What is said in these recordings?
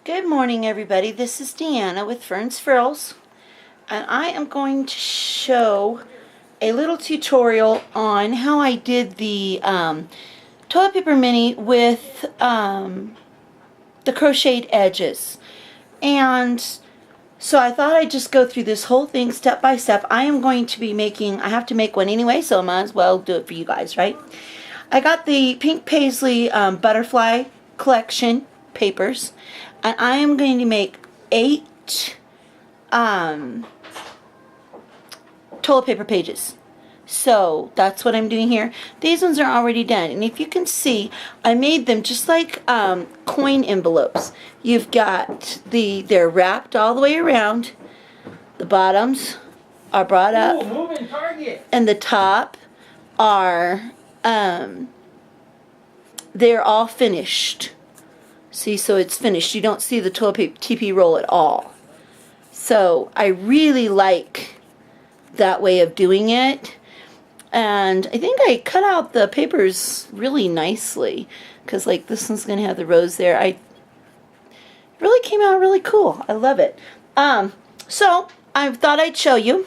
Good morning, everybody. This is Deanna with Fern's Frills, and I am going to show a little tutorial on how I did the toilet paper mini with the crocheted edges. And so I thought I'd just go through this whole thing step by step. I am going to be I have to make one anyway, so I might as well do it for you guys, right? I got the Pink Paisley Butterfly Collection papers, and I am going to make 8 toilet paper pages. So that's what I'm doing here. These ones are already done, and if you can see, I made them just like coin envelopes. You've got they're wrapped all the way around. The bottoms are brought up. Ooh, moving target. And the top are they're all finished. See, so it's finished. You don't see the toilet paper TP roll at all. So I really like that way of doing it. And I think I cut out the papers really nicely, because like this one's going to have the rose there. It really came out really cool. I love it. So I thought I'd show you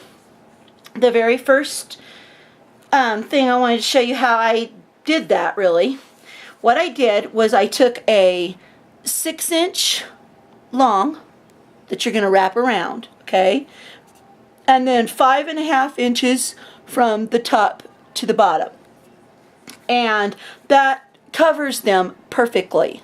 the very first thing. I wanted to show you how I did that, really. What I did was I took a 6-inch long that you're going to wrap around, okay? And then 5.5 inches from the top to the bottom. And that covers them perfectly.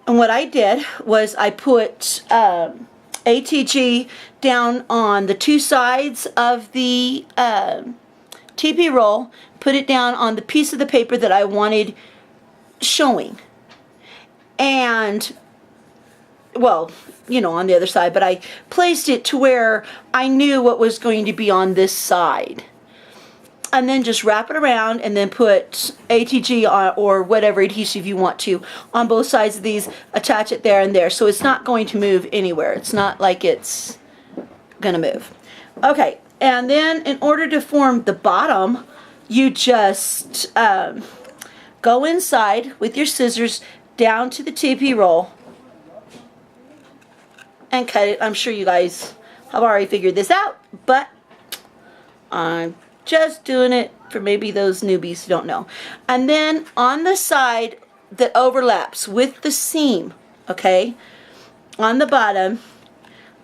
And what I did was I put ATG down on the 2 sides of the TP roll, put it down on the piece of the paper that I wanted showing. And, well, you know, on the other side, but I placed it to where I knew what was going to be on this side. And then just wrap it around and then put ATG on, or whatever adhesive you want to, on both sides of these, attach it there and there. So it's not going to move anywhere. It's not like it's going to move. Okay, and then in order to form the bottom, you just go inside with your scissors down to the TP roll and cut it. I'm sure you guys have already figured this out, but I'm just doing it for maybe those newbies who don't know. And then on the side that overlaps with the seam, okay, on the bottom,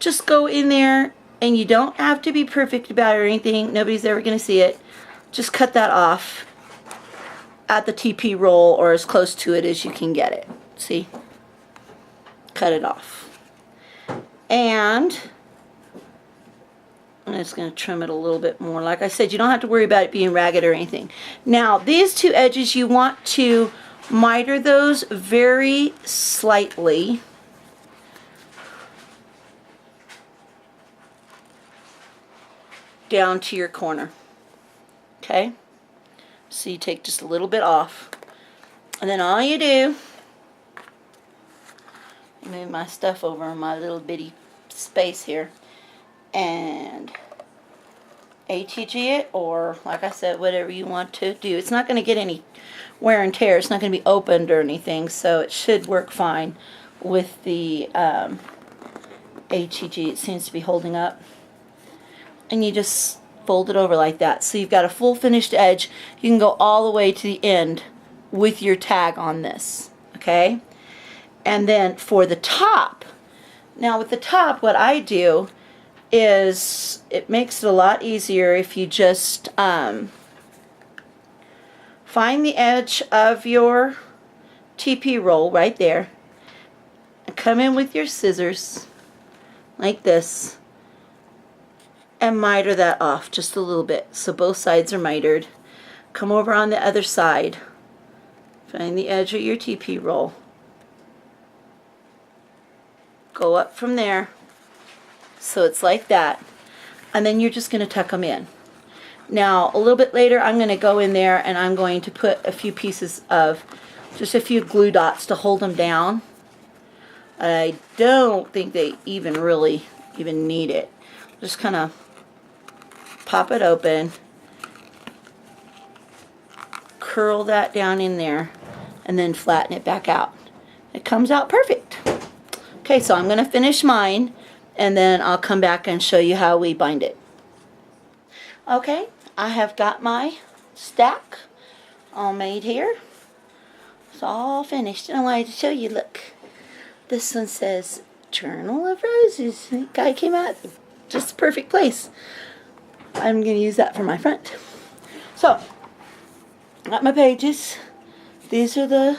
just go in there, and you don't have to be perfect about it or anything. Nobody's ever going to see it. Just cut that off at the TP roll, or as close to it as you can get it. See? Cut it off. And I'm just going to trim it a little bit more. Like I said, you don't have to worry about it being ragged or anything. Now, these 2 edges, you want to miter those very slightly. Down to your corner. Okay? So you take just a little bit off. And then all you do, move my stuff over in my little bitty space here, and ATG it, or like I said, whatever you want to do. It's not going to get any wear and tear. It's not going to be opened or anything, so it should work fine with the ATG. It seems to be holding up. And you just fold it over like that. So you've got a full finished edge. You can go all the way to the end with your tag on this. Okay? And then for the top, now with the top, what I do is, it makes it a lot easier if you just find the edge of your TP roll right there, and come in with your scissors like this, and miter that off just a little bit so both sides are mitered. Come over on the other side, find the edge of your TP roll, go up from there so it's like that, and then you're just going to tuck them in. Now a little bit later I'm going to go in there and I'm going to put a few pieces of, just a few glue dots to hold them down. I don't think they really even need it. Just kind of pop it open, curl that down in there, and then flatten it back out. it comes out perfect. Okay, so I'm going to finish mine, and then I'll come back and show you how we bind it. Okay, I have got my stack all made here. It's all finished, and I wanted to show you, look. This one says Journal of Roses. The guy came out just the perfect place. I'm going to use that for my front. So, got my pages. These are the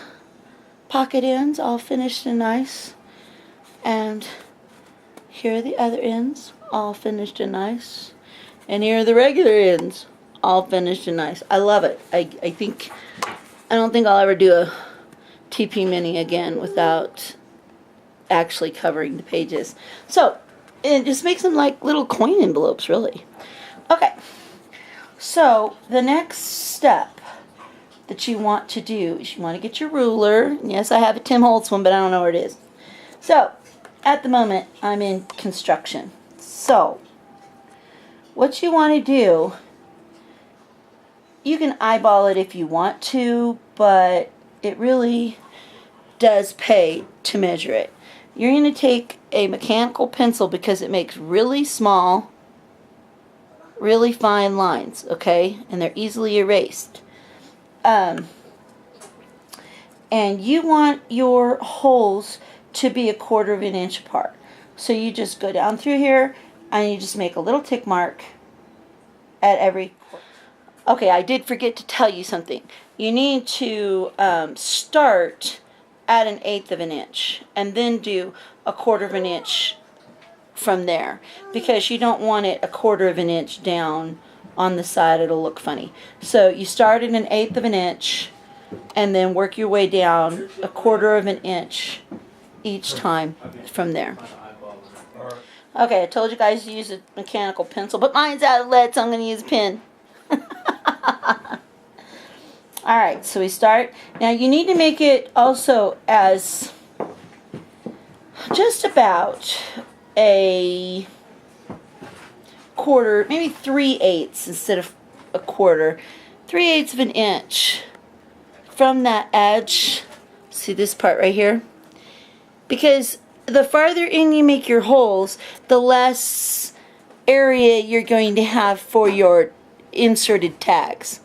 pocket ends, all finished and nice. And here are the other ends, all finished and nice. And here are the regular ends, all finished and nice. I love it. I don't think I'll ever do a TP Mini again without actually covering the pages. So, it just makes them like little coin envelopes, really. Okay, so the next step that you want to do is you want to get your ruler. Yes, I have a Tim Holtz one, but I don't know where it is. So, at the moment, I'm in construction. So, what you want to do, you can eyeball it if you want to, but it really does pay to measure it. You're going to take a mechanical pencil because it makes really small, really fine lines, okay? And they're easily erased. And you want your holes to be 1/4 of an inch apart. So you just go down through here and you just make a little tick mark at every quarter. Okay, I did forget to tell you something. You need to start at 1/8 of an inch and then do 1/4 of an inch from there, because you don't want it 1/4 of an inch down on the side. It'll look funny. So you start at 1/8 of an inch and then work your way down 1/4 of an inch each time from there. Okay, I told you guys to use a mechanical pencil, but mine's out of lead, so I'm going to use a pen. Alright, so we start. Now you need to make it also as just about a 1/4, maybe 3/8 instead of 1/4. 3/8 of an inch from that edge. See this part right here? Because the farther in you make your holes, the less area you're going to have for your inserted tags.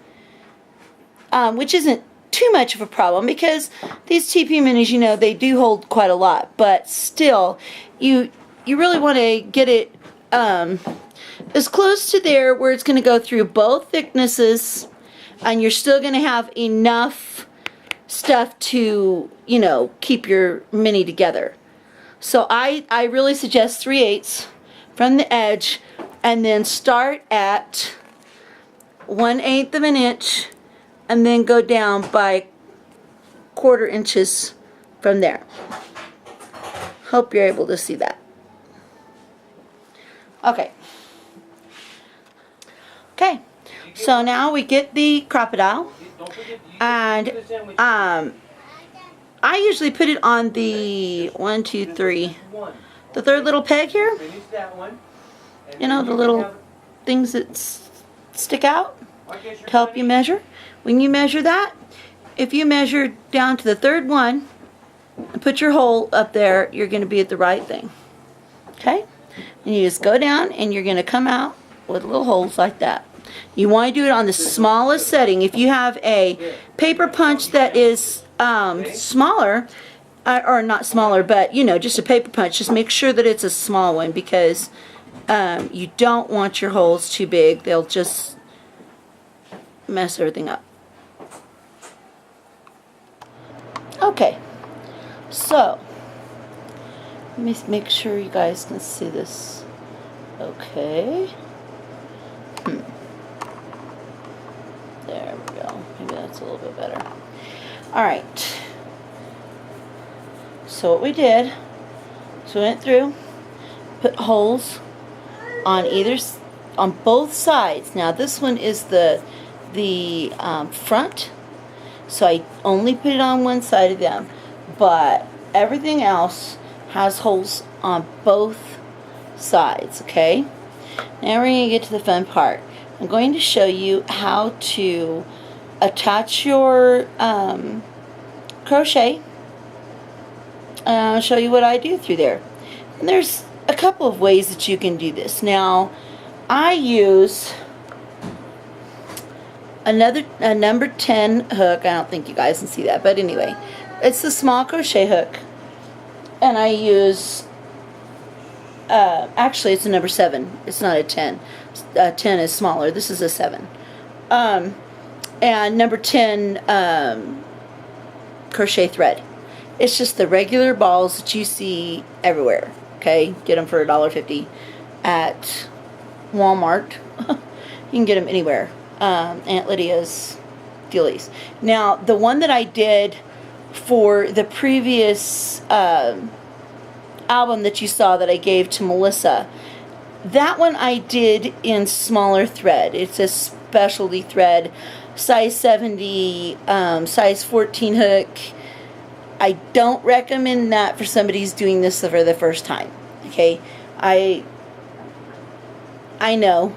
Which isn't too much of a problem, because these TP Minis, you know, they do hold quite a lot, but still, you really want to get it as close to there where it's going to go through both thicknesses, and you're still going to have enough stuff to, you know, keep your mini together. So I really suggest 3/8 from the edge, and then start at 1/8 of an inch, and then go down by 1/4 inches from there. Hope you're able to see that. Okay. Okay, so now we get the crocodile, and I usually put it on the 1, 2, 3, the third little peg here. You know, the little things that stick out to help you measure. When you measure that, if you measure down to the third one and put your hole up there, you're going to be at the right thing. Okay? And you just go down and you're going to come out with little holes like that. You want to do it on the smallest setting. If you have a paper punch that is smaller, or not smaller, but you know, just a paper punch, just make sure that it's a small one, because you don't want your holes too big. They'll just mess everything up. Okay, so let me make sure you guys can see this. Okay. There we go. Maybe that's a little bit better. Alright. So what we did is we went through, put holes on on both sides. Now this one is the front, so I only put it on one side of them, but everything else has holes on both sides. Okay, now we're going to get to the fun part. I'm going to show you how to attach your crochet I'll show you what I do through there. And there's a couple of ways that you can do this. Now, I use a number 10 hook. I don't think you guys can see that, but anyway, it's the small crochet hook, and I use actually it's a number 7. It's not a 10. 10 is smaller. This is a 7. And number 10 crochet thread. It's just the regular balls that you see everywhere. Okay, get them for $1.50 at Walmart. You can get them anywhere. Aunt Lydia's dealies. Now, the one that I did for the previous album that you saw that I gave to Melissa, that one I did in smaller thread. It's a specialty thread, size 70, size 14 hook. I don't recommend that for somebody who's doing this for the first time. Okay, I know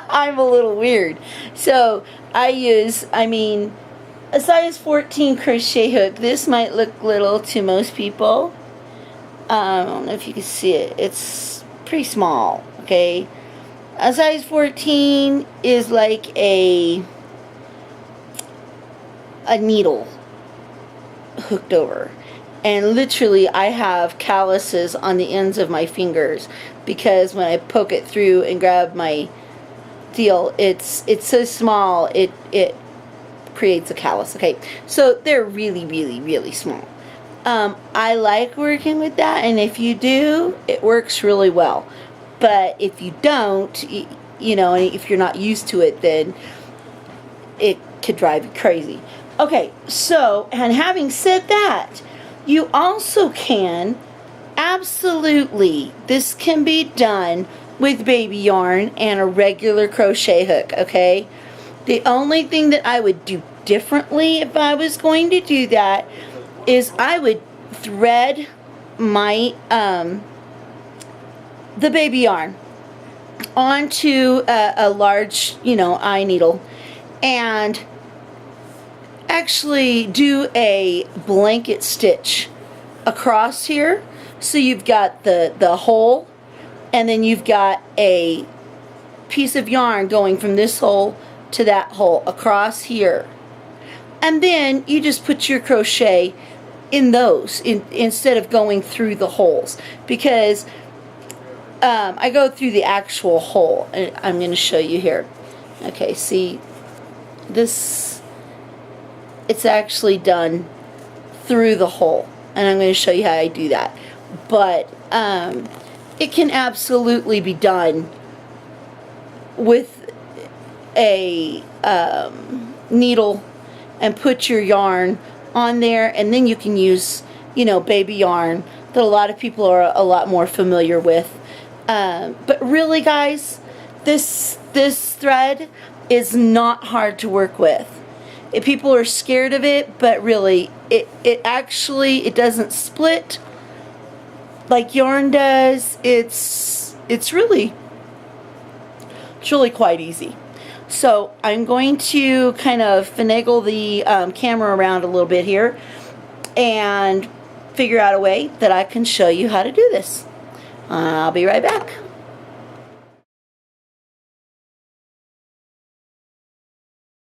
I'm a little weird, so I use, a size 14 crochet hook. This might look little to most people. I don't know if you can see it. It's pretty small. Okay, a size 14 is like a needle hooked over, and literally I have calluses on the ends of my fingers because when I poke it through and grab my deal, it's so small it creates a callus. Okay, so they're really, really, really small. I like working with that, and if you do, it works really well. But if you don't, you know, if you're not used to it, then it could drive you crazy. Okay, so, and having said that, you also can, absolutely, this can be done with baby yarn and a regular crochet hook, okay? The only thing that I would do differently if I was going to do that is I would thread my, the baby yarn onto a large, eye needle, and actually do a blanket stitch across here. So you've got the hole, and then you've got a piece of yarn going from this hole to that hole across here, and then you just put your crochet in those instead of going through the holes, because I go through the actual hole, and I'm going to show you here. Okay, see this, it's actually done through the hole, and I'm going to show you how I do that. But it can absolutely be done with a needle, and put your yarn on there, and then you can use, baby yarn that a lot of people are a lot more familiar with. But really, guys, this thread is not hard to work with. People are scared of it, but really, it actually, it doesn't split like yarn does. It's really quite easy. So I'm going to kind of finagle the camera around a little bit here and figure out a way that I can show you how to do this. I'll be right back.